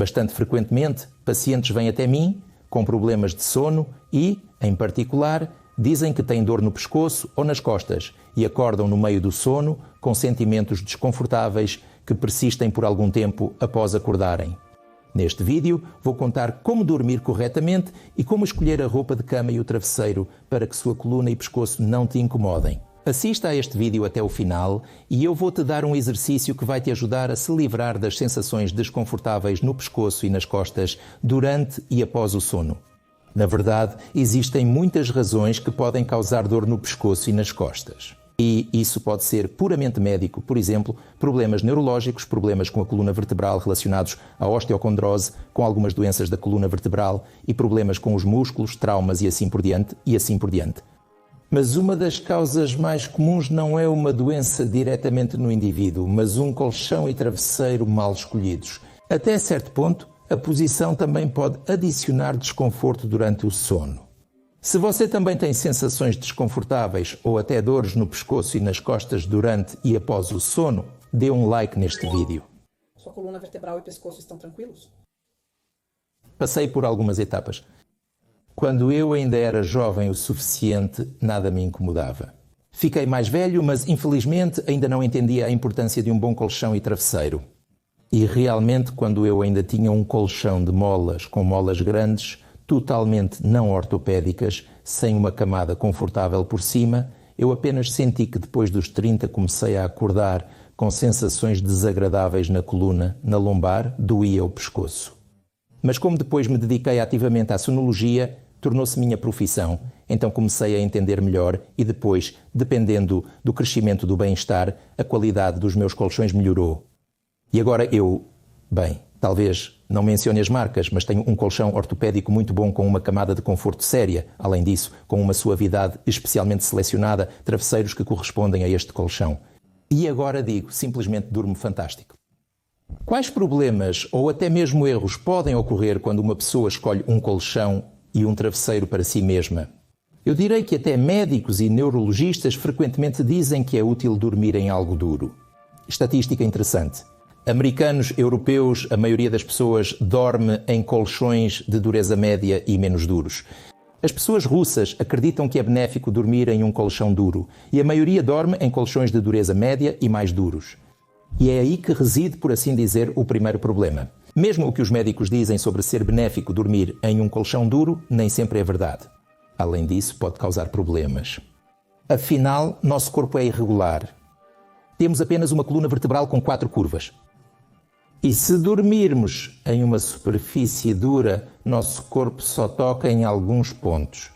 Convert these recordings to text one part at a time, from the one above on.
Bastante frequentemente, pacientes vêm até mim com problemas de sono e, em particular, dizem que têm dor no pescoço ou nas costas e acordam no meio do sono com sentimentos desconfortáveis que persistem por algum tempo após acordarem. Neste vídeo, vou contar como dormir corretamente e como escolher a roupa de cama e o travesseiro para que sua coluna e pescoço não te incomodem. Assista a este vídeo até o final e eu vou-te dar um exercício que vai te ajudar a se livrar das sensações desconfortáveis no pescoço e nas costas durante e após o sono. Na verdade, existem muitas razões que podem causar dor no pescoço e nas costas. E isso pode ser puramente médico, por exemplo, problemas neurológicos, problemas com a coluna vertebral relacionados à osteocondrose, com algumas doenças da coluna vertebral e problemas com os músculos, traumas e assim por diante. Mas uma das causas mais comuns não é uma doença diretamente no indivíduo, mas um colchão e travesseiro mal escolhidos. Até certo ponto, a posição também pode adicionar desconforto durante o sono. Se você também tem sensações desconfortáveis ou até dores no pescoço e nas costas durante e após o sono, dê um like neste vídeo. Sua coluna vertebral e pescoço estão tranquilos? Passei por algumas etapas. Quando eu ainda era jovem o suficiente, nada me incomodava. Fiquei mais velho, mas infelizmente ainda não entendia a importância de um bom colchão e travesseiro. E realmente, quando eu ainda tinha um colchão de molas com molas grandes, totalmente não ortopédicas, sem uma camada confortável por cima, eu apenas senti que depois dos 30 comecei a acordar com sensações desagradáveis na coluna, na lombar, doía o pescoço. Mas como depois me dediquei ativamente à sonologia, tornou-se minha profissão, então comecei a entender melhor e depois, dependendo do crescimento do bem-estar, a qualidade dos meus colchões melhorou. E agora talvez não mencione as marcas, mas tenho um colchão ortopédico muito bom com uma camada de conforto séria, além disso, com uma suavidade especialmente selecionada, travesseiros que correspondem a este colchão. E agora digo, simplesmente durmo fantástico. Quais problemas ou até mesmo erros podem ocorrer quando uma pessoa escolhe um colchão e um travesseiro para si mesma? Eu direi que até médicos e neurologistas frequentemente dizem que é útil dormir em algo duro. Estatística interessante. Americanos, europeus, a maioria das pessoas dorme em colchões de dureza média e menos duros. As pessoas russas acreditam que é benéfico dormir em um colchão duro e a maioria dorme em colchões de dureza média e mais duros. E é aí que reside, por assim dizer, o primeiro problema. Mesmo o que os médicos dizem sobre ser benéfico dormir em um colchão duro, nem sempre é verdade. Além disso, pode causar problemas. Afinal, nosso corpo é irregular. Temos apenas uma coluna vertebral com 4 curvas. E se dormirmos em uma superfície dura, nosso corpo só toca em alguns pontos.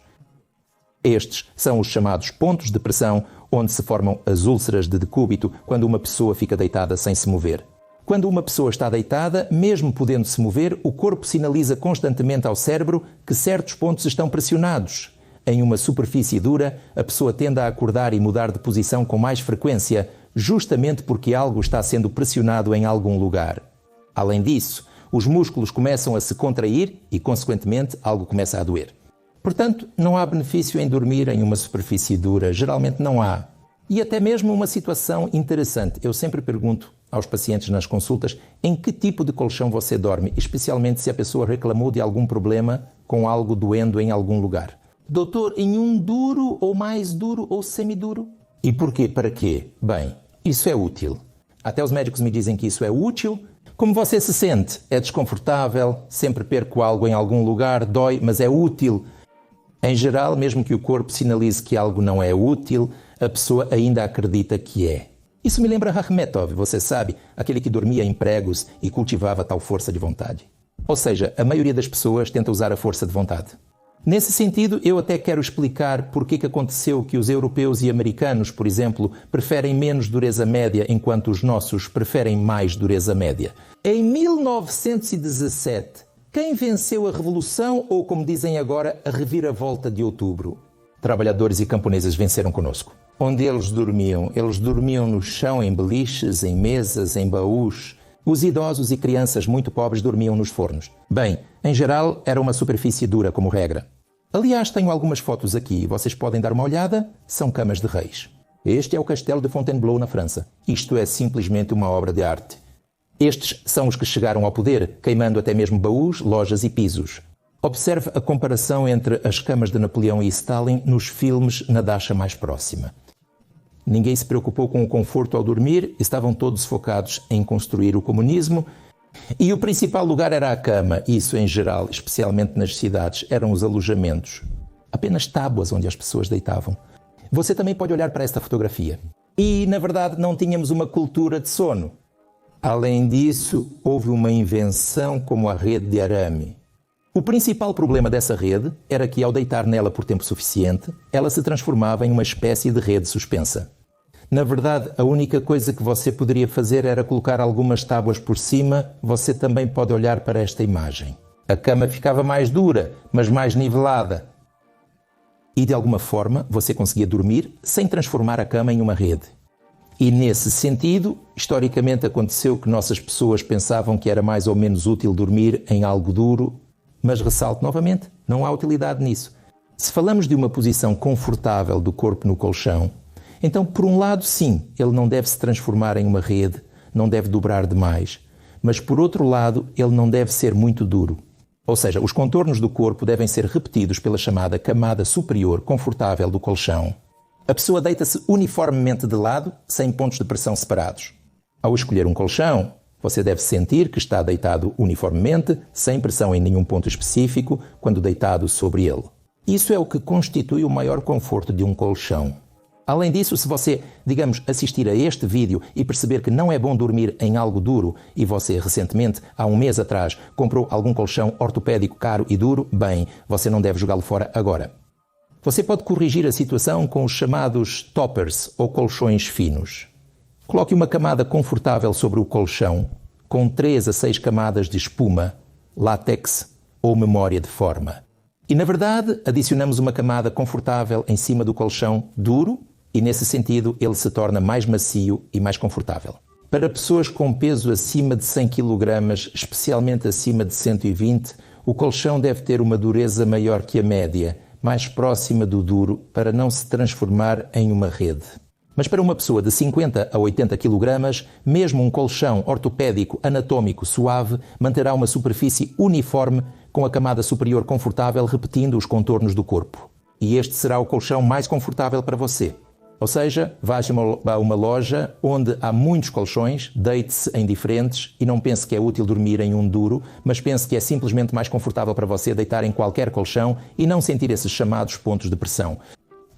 Estes são os chamados pontos de pressão, onde se formam as úlceras de decúbito quando uma pessoa fica deitada sem se mover. Quando uma pessoa está deitada, mesmo podendo se mover, o corpo sinaliza constantemente ao cérebro que certos pontos estão pressionados. Em uma superfície dura, a pessoa tende a acordar e mudar de posição com mais frequência, justamente porque algo está sendo pressionado em algum lugar. Além disso, os músculos começam a se contrair e, consequentemente, algo começa a doer. Portanto, não há benefício em dormir em uma superfície dura, geralmente não há. E até mesmo uma situação interessante. Eu sempre pergunto aos pacientes nas consultas em que tipo de colchão você dorme, especialmente se a pessoa reclamou de algum problema com algo doendo em algum lugar. Doutor, em um duro ou mais duro ou semiduro? E porquê? Para quê? Bem, isso é útil. Até os médicos me dizem que isso é útil. Como você se sente? É desconfortável? Sempre perco algo em algum lugar? Dói? Mas é útil? Em geral, mesmo que o corpo sinalize que algo não é útil, a pessoa ainda acredita que é. Isso me lembra Rakhmetov, você sabe, aquele que dormia em pregos e cultivava tal força de vontade. Ou seja, a maioria das pessoas tenta usar a força de vontade. Nesse sentido, eu até quero explicar por que aconteceu que os europeus e americanos, por exemplo, preferem menos dureza média, enquanto os nossos preferem mais dureza média. Em 1917, quem venceu a Revolução, ou como dizem agora, a reviravolta de Outubro? Trabalhadores e camponeses venceram conosco. Onde eles dormiam? Eles dormiam no chão, em beliches, em mesas, em baús. Os idosos e crianças muito pobres dormiam nos fornos. Bem, em geral, era uma superfície dura como regra. Aliás, tenho algumas fotos aqui, vocês podem dar uma olhada, são camas de reis. Este é o castelo de Fontainebleau, na França. Isto é simplesmente uma obra de arte. Estes são os que chegaram ao poder, queimando até mesmo baús, lojas e pisos. Observe a comparação entre as camas de Napoleão e Stalin nos filmes na Dacha mais próxima. Ninguém se preocupou com o conforto ao dormir, estavam todos focados em construir o comunismo. E o principal lugar era a cama, isso em geral, especialmente nas cidades, eram os alojamentos. Apenas tábuas onde as pessoas deitavam. Você também pode olhar para esta fotografia. E, na verdade, não tínhamos uma cultura de sono. Além disso, houve uma invenção como a rede de arame. O principal problema dessa rede era que, ao deitar nela por tempo suficiente, ela se transformava em uma espécie de rede suspensa. Na verdade, a única coisa que você poderia fazer era colocar algumas tábuas por cima. Você também pode olhar para esta imagem. A cama ficava mais dura, mas mais nivelada. E, de alguma forma, você conseguia dormir sem transformar a cama em uma rede. E, nesse sentido, historicamente aconteceu que nossas pessoas pensavam que era mais ou menos útil dormir em algo duro. Mas ressalto novamente, não há utilidade nisso. Se falamos de uma posição confortável do corpo no colchão, então, por um lado, sim, ele não deve se transformar em uma rede, não deve dobrar demais. Mas, por outro lado, ele não deve ser muito duro. Ou seja, os contornos do corpo devem ser repetidos pela chamada camada superior confortável do colchão. A pessoa deita-se uniformemente de lado, sem pontos de pressão separados. Ao escolher um colchão, você deve sentir que está deitado uniformemente, sem pressão em nenhum ponto específico, quando deitado sobre ele. Isso é o que constitui o maior conforto de um colchão. Além disso, se você, digamos, assistir a este vídeo e perceber que não é bom dormir em algo duro e você recentemente, há um mês atrás, comprou algum colchão ortopédico caro e duro, bem, você não deve jogá-lo fora agora. Você pode corrigir a situação com os chamados toppers ou colchões finos. Coloque uma camada confortável sobre o colchão, com 3 a 6 camadas de espuma, látex ou memória de forma. E, na verdade, adicionamos uma camada confortável em cima do colchão duro e, nesse sentido, ele se torna mais macio e mais confortável. Para pessoas com peso acima de 100 kg, especialmente acima de 120, o colchão deve ter uma dureza maior que a média, mais próxima do duro, para não se transformar em uma rede. Mas para uma pessoa de 50 a 80 kg, mesmo um colchão ortopédico anatômico suave manterá uma superfície uniforme com a camada superior confortável repetindo os contornos do corpo. E este será o colchão mais confortável para você. Ou seja, vá a uma loja onde há muitos colchões, deite-se em diferentes e não pense que é útil dormir em um duro, mas pense que é simplesmente mais confortável para você deitar em qualquer colchão e não sentir esses chamados pontos de pressão.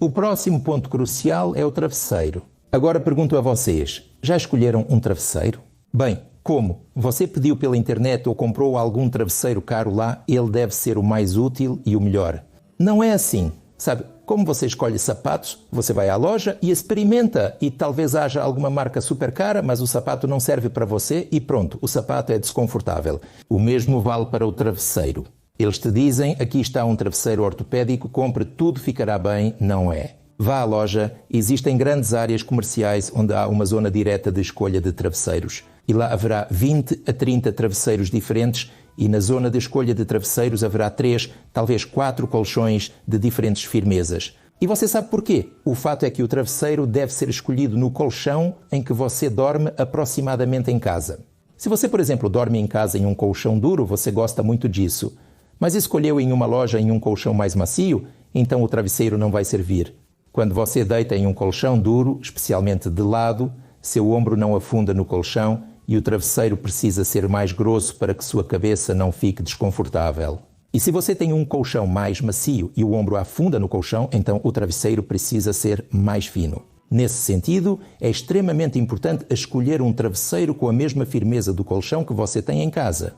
O próximo ponto crucial é o travesseiro. Agora pergunto a vocês, já escolheram um travesseiro? Bem, como? Você pediu pela internet ou comprou algum travesseiro caro lá, ele deve ser o mais útil e o melhor. Não é assim. Sabe, como você escolhe sapatos, você vai à loja e experimenta e talvez haja alguma marca super cara, mas o sapato não serve para você e pronto, o sapato é desconfortável. O mesmo vale para o travesseiro. Eles te dizem, aqui está um travesseiro ortopédico, compre, tudo ficará bem, não é. Vá à loja, existem grandes áreas comerciais onde há uma zona direta de escolha de travesseiros. E lá haverá 20 a 30 travesseiros diferentes e na zona de escolha de travesseiros haverá 3, talvez 4 colchões de diferentes firmezas. E você sabe porquê? O fato é que o travesseiro deve ser escolhido no colchão em que você dorme aproximadamente em casa. Se você, por exemplo, dorme em casa em um colchão duro, você gosta muito disso. Mas escolheu em uma loja em um colchão mais macio, então o travesseiro não vai servir. Quando você deita em um colchão duro, especialmente de lado, seu ombro não afunda no colchão e o travesseiro precisa ser mais grosso para que sua cabeça não fique desconfortável. E se você tem um colchão mais macio e o ombro afunda no colchão, então o travesseiro precisa ser mais fino. Nesse sentido, é extremamente importante escolher um travesseiro com a mesma firmeza do colchão que você tem em casa.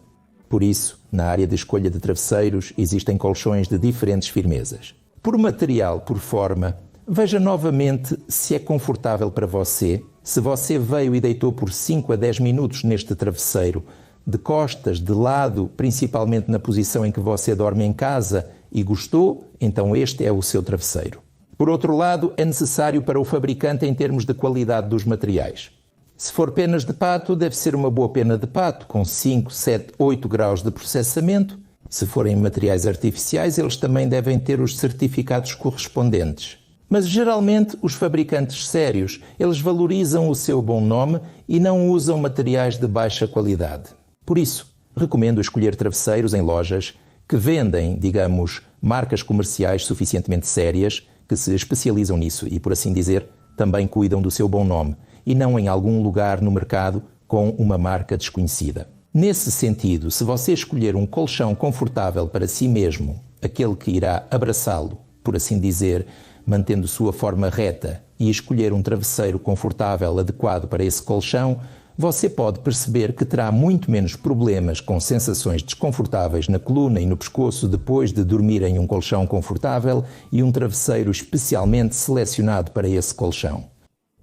Por isso, na área de escolha de travesseiros, existem colchões de diferentes firmezas. Por material, por forma, veja novamente se é confortável para você. Se você veio e deitou por 5 a 10 minutos neste travesseiro, de costas, de lado, principalmente na posição em que você dorme em casa, e gostou, então este é o seu travesseiro. Por outro lado, é necessário para o fabricante em termos de qualidade dos materiais. Se for penas de pato, deve ser uma boa pena de pato, com 5, 7, 8 graus de processamento. Se forem materiais artificiais, eles também devem ter os certificados correspondentes. Mas geralmente os fabricantes sérios, eles valorizam o seu bom nome e não usam materiais de baixa qualidade. Por isso, recomendo escolher travesseiros em lojas que vendem, digamos, marcas comerciais suficientemente sérias, que se especializam nisso e, por assim dizer, também cuidam do seu bom nome, e não em algum lugar no mercado com uma marca desconhecida. Nesse sentido, se você escolher um colchão confortável para si mesmo, aquele que irá abraçá-lo, por assim dizer, mantendo sua forma reta, e escolher um travesseiro confortável adequado para esse colchão, você pode perceber que terá muito menos problemas com sensações desconfortáveis na coluna e no pescoço depois de dormir em um colchão confortável e um travesseiro especialmente selecionado para esse colchão.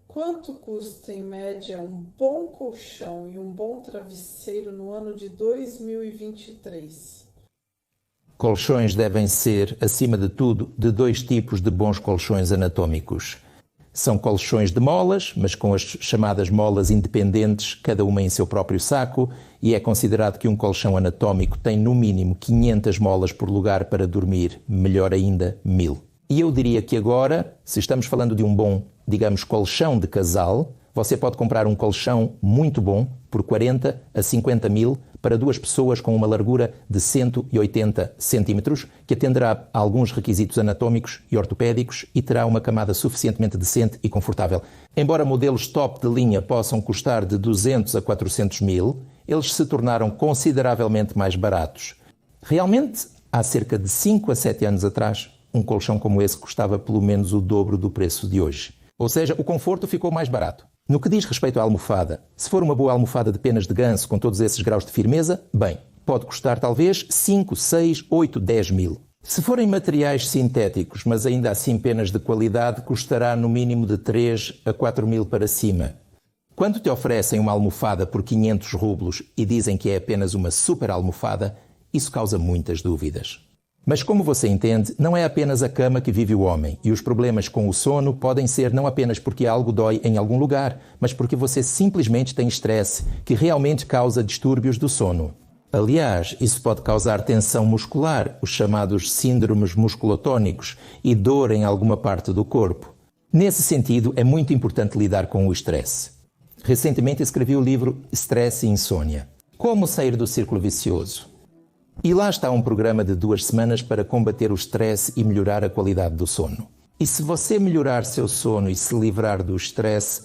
Quanto custa, em média, um bom colchão e um bom travesseiro no ano de 2023? Colchões devem ser, acima de tudo, de dois tipos de bons colchões anatômicos. São colchões de molas, mas com as chamadas molas independentes, cada uma em seu próprio saco, e é considerado que um colchão anatómico tem no mínimo 500 molas por lugar para dormir, melhor ainda, 1000. E eu diria que agora, se estamos falando de um bom, digamos, colchão de casal, você pode comprar um colchão muito bom por 40 a 50 mil para duas pessoas com uma largura de 180 centímetros, que atenderá a alguns requisitos anatómicos e ortopédicos e terá uma camada suficientemente decente e confortável. Embora modelos top de linha possam custar de 200 a 400 mil, eles se tornaram consideravelmente mais baratos. Realmente, há cerca de 5 a 7 anos atrás, um colchão como esse custava pelo menos o dobro do preço de hoje. Ou seja, o conforto ficou mais barato. No que diz respeito à almofada, se for uma boa almofada de penas de ganso com todos esses graus de firmeza, bem, pode custar talvez 5, 6, 8, 10 mil. Se forem materiais sintéticos, mas ainda assim penas de qualidade, custará no mínimo de 3 a 4 mil para cima. Quando te oferecem uma almofada por 500 rublos e dizem que é apenas uma super almofada, isso causa muitas dúvidas. Mas como você entende, não é apenas a cama que vive o homem, e os problemas com o sono podem ser não apenas porque algo dói em algum lugar, mas porque você simplesmente tem estresse, que realmente causa distúrbios do sono. Aliás, isso pode causar tensão muscular, os chamados síndromes musculotónicos, e dor em alguma parte do corpo. Nesse sentido, é muito importante lidar com o estresse. Recentemente escrevi o livro Estresse e Insônia. Como sair do círculo vicioso? E lá está um programa de 2 semanas para combater o estresse e melhorar a qualidade do sono. E se você melhorar seu sono e se livrar do estresse,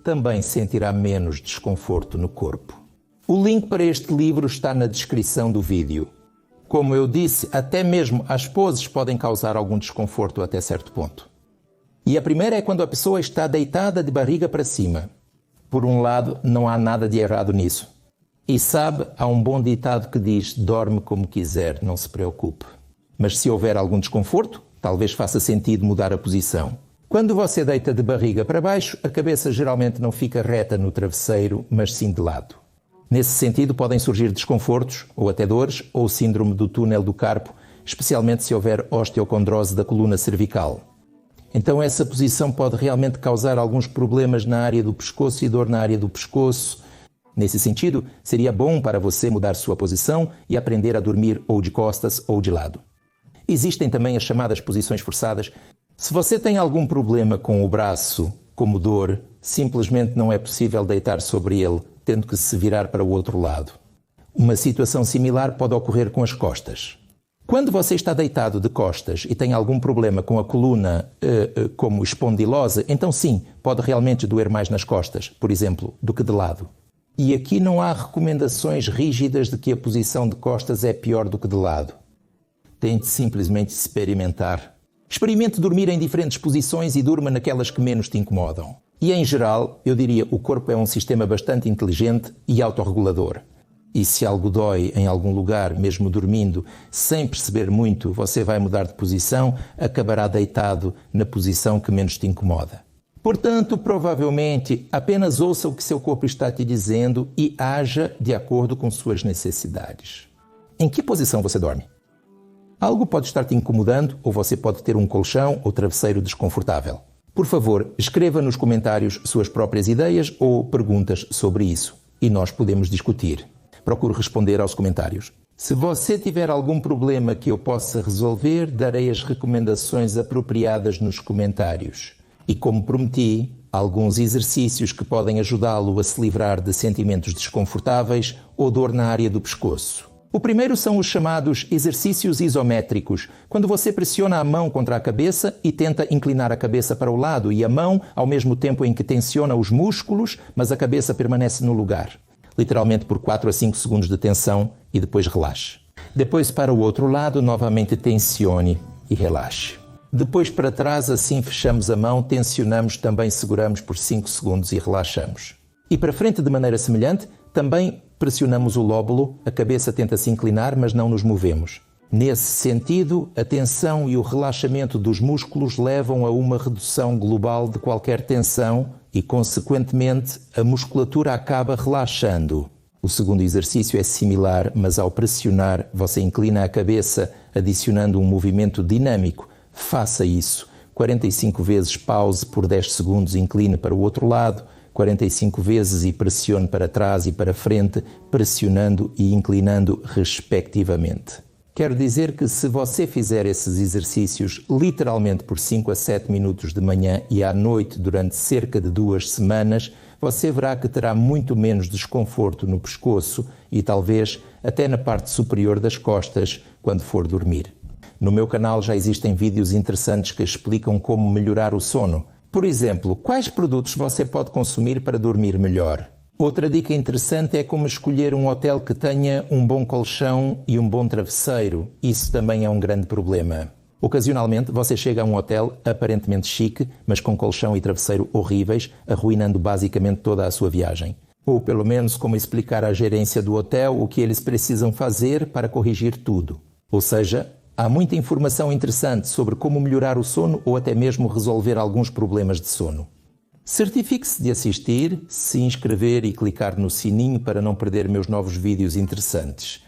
também sentirá menos desconforto no corpo. O link para este livro está na descrição do vídeo. Como eu disse, até mesmo as poses podem causar algum desconforto até certo ponto. E a primeira é quando a pessoa está deitada de barriga para cima. Por um lado, não há nada de errado nisso. E sabe, há um bom ditado que diz: dorme como quiser, não se preocupe. Mas se houver algum desconforto, talvez faça sentido mudar a posição. Quando você deita de barriga para baixo, a cabeça geralmente não fica reta no travesseiro, mas sim de lado. Nesse sentido, podem surgir desconfortos, ou até dores, ou síndrome do túnel do carpo, especialmente se houver osteocondrose da coluna cervical. Então essa posição pode realmente causar alguns problemas na área do pescoço e dor na área do pescoço. Nesse sentido, seria bom para você mudar sua posição e aprender a dormir ou de costas ou de lado. Existem também as chamadas posições forçadas. Se você tem algum problema com o braço, como dor, simplesmente não é possível deitar sobre ele, tendo que se virar para o outro lado. Uma situação similar pode ocorrer com as costas. Quando você está deitado de costas e tem algum problema com a coluna, como espondilose, então sim, pode realmente doer mais nas costas, por exemplo, do que de lado. E aqui não há recomendações rígidas de que a posição de costas é pior do que de lado. Tente simplesmente experimentar. Experimente dormir em diferentes posições e durma naquelas que menos te incomodam. E em geral, eu diria, o corpo é um sistema bastante inteligente e autorregulador. E se algo dói em algum lugar, mesmo dormindo, sem perceber muito, você vai mudar de posição, acabará deitado na posição que menos te incomoda. Portanto, provavelmente, apenas ouça o que seu corpo está te dizendo e haja de acordo com suas necessidades. Em que posição você dorme? Algo pode estar te incomodando ou você pode ter um colchão ou travesseiro desconfortável. Por favor, escreva nos comentários suas próprias ideias ou perguntas sobre isso e nós podemos discutir. Procuro responder aos comentários. Se você tiver algum problema que eu possa resolver, darei as recomendações apropriadas nos comentários. E como prometi, alguns exercícios que podem ajudá-lo a se livrar de sentimentos desconfortáveis ou dor na área do pescoço. O primeiro são os chamados exercícios isométricos, quando você pressiona a mão contra a cabeça e tenta inclinar a cabeça para o lado e a mão ao mesmo tempo em que tensiona os músculos, mas a cabeça permanece no lugar. Literalmente por 4 a 5 segundos de tensão e depois relaxe. Depois para o outro lado, novamente tensione e relaxe. Depois para trás, assim fechamos a mão, tensionamos, também seguramos por 5 segundos e relaxamos. E para frente de maneira semelhante, também pressionamos o lóbulo, a cabeça tenta se inclinar, mas não nos movemos. Nesse sentido, a tensão e o relaxamento dos músculos levam a uma redução global de qualquer tensão e, consequentemente, a musculatura acaba relaxando. O segundo exercício é similar, mas ao pressionar, você inclina a cabeça, adicionando um movimento dinâmico. Faça isso. 45 vezes pause por 10 segundos, incline para o outro lado. 45 vezes e pressione para trás e para frente, pressionando e inclinando respectivamente. Quero dizer que se você fizer esses exercícios literalmente por 5 a 7 minutos de manhã e à noite durante cerca de 2 semanas, você verá que terá muito menos desconforto no pescoço e talvez até na parte superior das costas quando for dormir. No meu canal já existem vídeos interessantes que explicam como melhorar o sono. Por exemplo, quais produtos você pode consumir para dormir melhor? Outra dica interessante é como escolher um hotel que tenha um bom colchão e um bom travesseiro. Isso também é um grande problema. Ocasionalmente você chega a um hotel aparentemente chique, mas com colchão e travesseiro horríveis, arruinando basicamente toda a sua viagem. Ou pelo menos como explicar à gerência do hotel o que eles precisam fazer para corrigir tudo. Ou seja, há muita informação interessante sobre como melhorar o sono ou até mesmo resolver alguns problemas de sono. Certifique-se de assistir, se inscrever e clicar no sininho para não perder meus novos vídeos interessantes.